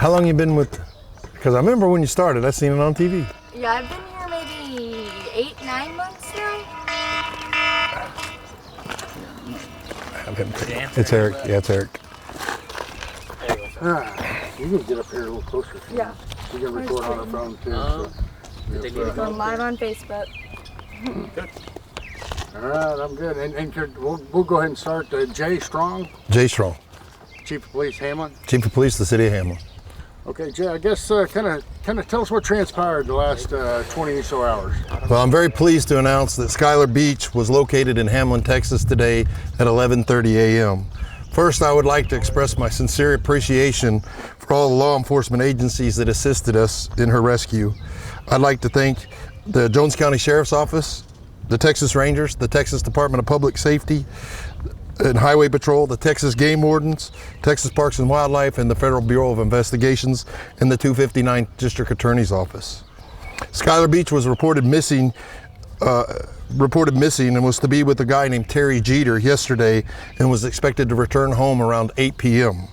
How long you been with? Because I remember when you started, I seen it on TV. Yeah, I've been here maybe 8-9 months now. It's Eric. Yeah, it's Eric. You can get up here a little closer. Yeah. You can record on the phone too. Going live on Facebook. Good. All right, I'm good. And we'll go ahead and start. Jay Strong. Jay Strong. Chief of Police, Hamlin. Chief of Police, the City of Hamlin. Okay, Jay. I guess kind of tell us what transpired the last 20 or so hours. Well, I'm very pleased to announce that Skylar Beach was located in Hamlin, Texas today at 11:30 a.m. First, I would like to express my sincere appreciation for all the law enforcement agencies that assisted us in her rescue. I'd like to thank the Jones County Sheriff's Office, the Texas Rangers, the Texas Department of Public Safety and Highway Patrol, the Texas Game Wardens, Texas Parks and Wildlife, and the Federal Bureau of Investigations, and the 259th District Attorney's Office. Skylar Beach was reported missing and was to be with a guy named Terry Jeter yesterday and was expected to return home around 8 p.m.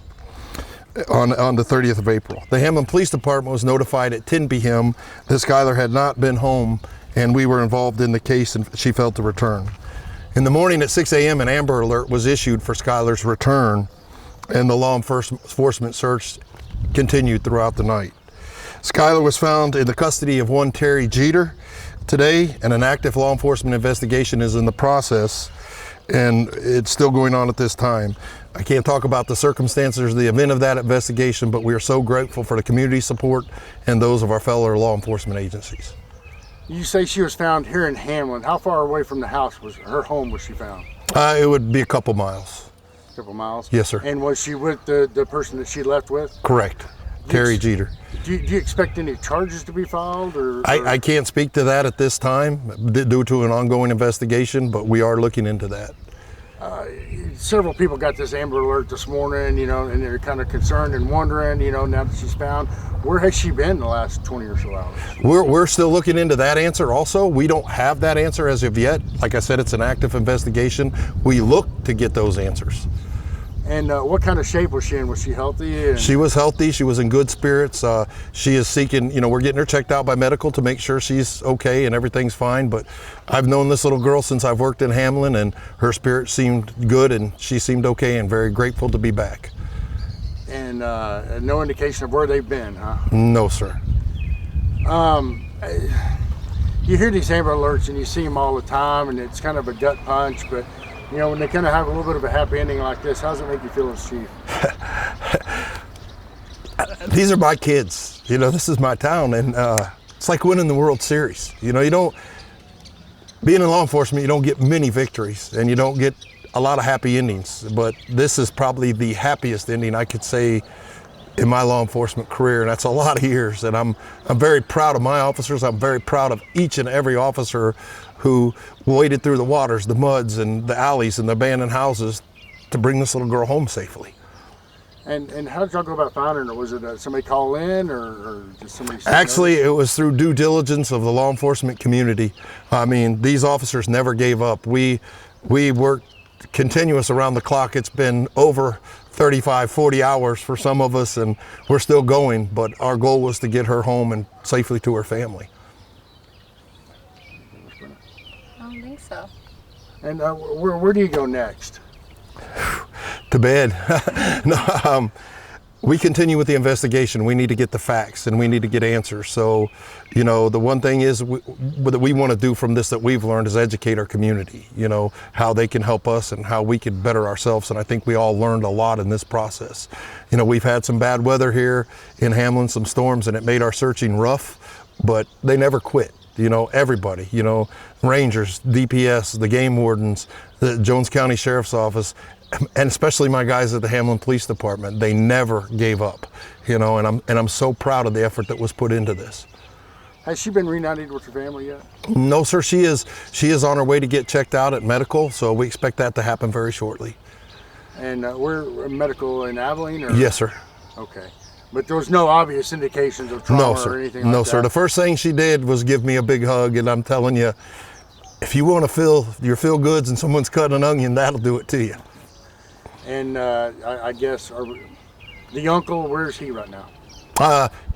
on the 30th of April. The Hamlin Police Department was notified at 10 p.m. that Skylar had not been home, and we were involved in the case and she failed to return. In the morning at 6 a.m. an Amber Alert was issued for Skylar's return, and the law enforcement search continued throughout the night. Skylar was found in the custody of one Terry Jeter today, and an active law enforcement investigation is in the process, and it's still going on at this time. I can't talk about the circumstances of the event of that investigation, but we are so grateful for the community support and those of our fellow law enforcement agencies. You say she was found here in Hamlin. How far away from the house was her home was she found? It would be a couple miles. A couple miles? Yes, sir. And was she with the person that she left with? Correct. Terry Jeter. Do you expect any charges to be filed? I can't speak to that at this time due to an ongoing investigation, but we are looking into that. Several people got this Amber Alert this morning, and they're kind of concerned and wondering, now that she's found, where has she been the last 20 or so hours? We're still looking into that answer also. We don't have that answer as of yet. Like I said, it's an active investigation. We look to get those answers. And what kind of shape was she in? Was she healthy? She was healthy. She was in good spirits. She is seeking, we're getting her checked out by medical to make sure she's okay and everything's fine. But I've known this little girl since I've worked in Hamlin, and her spirit seemed good and she seemed okay, and very grateful to be back. And no indication of where they've been, huh? No, sir. You hear these Amber Alerts and you see them all the time, and it's kind of a gut punch, but when they kind of have a little bit of a happy ending like this, how does it make you feel as chief? These are my kids. This is my town, and it's like winning the World Series. Being in law enforcement, you don't get many victories, and you don't get a lot of happy endings, but this is probably the happiest ending I could say in my law enforcement career, and that's a lot of years. And I'm very proud of my officers. I'm very proud of each and every officer who waded through the waters, the muds, and the alleys, and the abandoned houses to bring this little girl home safely. And how did y'all go about finding her? Was it somebody call in, or just somebody? Actually, it was through due diligence of the law enforcement community. I mean, these officers never gave up. We worked continuous around the clock. It's been over 35, 40 hours for some of us, and we're still going, but our goal was to get her home and safely to her family. I don't think so. And where do you go next? To bed. No, we continue with the investigation. We need to get the facts and we need to get answers. So, the one thing is that we want to do from this that we've learned is educate our community, how they can help us and how we can better ourselves. And I think we all learned a lot in this process. We've had some bad weather here in Hamlin, some storms, and it made our searching rough, but they never quit. Everybody, Rangers, DPS, the Game Wardens, the Jones County Sheriff's Office, and especially my guys at the Hamlin Police Department, they never gave up, and I'm so proud of the effort that was put into this. Has she been reunited with her family yet? No, sir. She is on her way to get checked out at medical, so we expect that to happen very shortly. And we're medical in Abilene, or? Yes, sir. Okay. But there was no obvious indications of trauma or anything like that? No, sir. The first thing she did was give me a big hug, and I'm telling you, if you want to feel your feel goods and someone's cutting an onion, that'll do it to you. And I guess the uncle, where's he right now?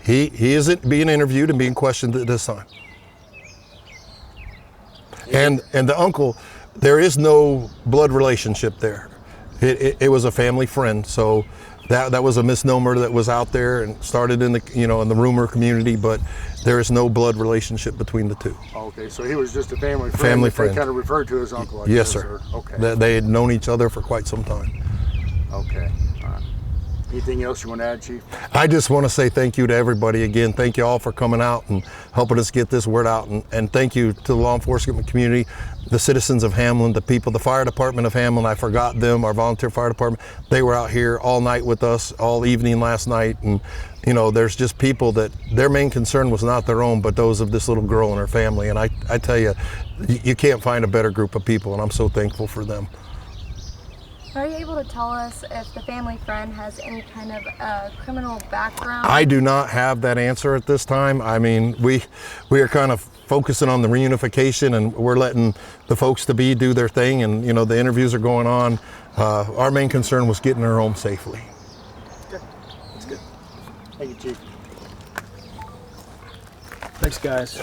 He isn't being interviewed and being questioned at this time. And the uncle, there is no blood relationship there. It was a family friend, so that was a misnomer that was out there and started in the in the rumor community, but there is no blood relationship between the two. Okay, so he was just a family friend. Family that friend. They kind of referred to as uncle. I Yes, guess, sir. Or, okay. They had known each other for quite some time. Okay. All right. Anything else you want to add, Chief? I just want to say thank you to everybody again. Thank you all for coming out and helping us get this word out. And thank you to the law enforcement community, the citizens of Hamlin, the people, the fire department of Hamlin. I forgot them, our volunteer fire department. They were out here all night with us, all evening last night. And, there's just people that their main concern was not their own, but those of this little girl and her family. And I tell you, you can't find a better group of people, and I'm so thankful for them. Are you able to tell us if the family friend has any kind of criminal background? I do not have that answer at this time. I mean, we are kind of focusing on the reunification, and we're letting the folks to be do their thing, and the interviews are going on. Our main concern was getting her home safely. Good. That's good. Thank you, Chief. Thanks, guys.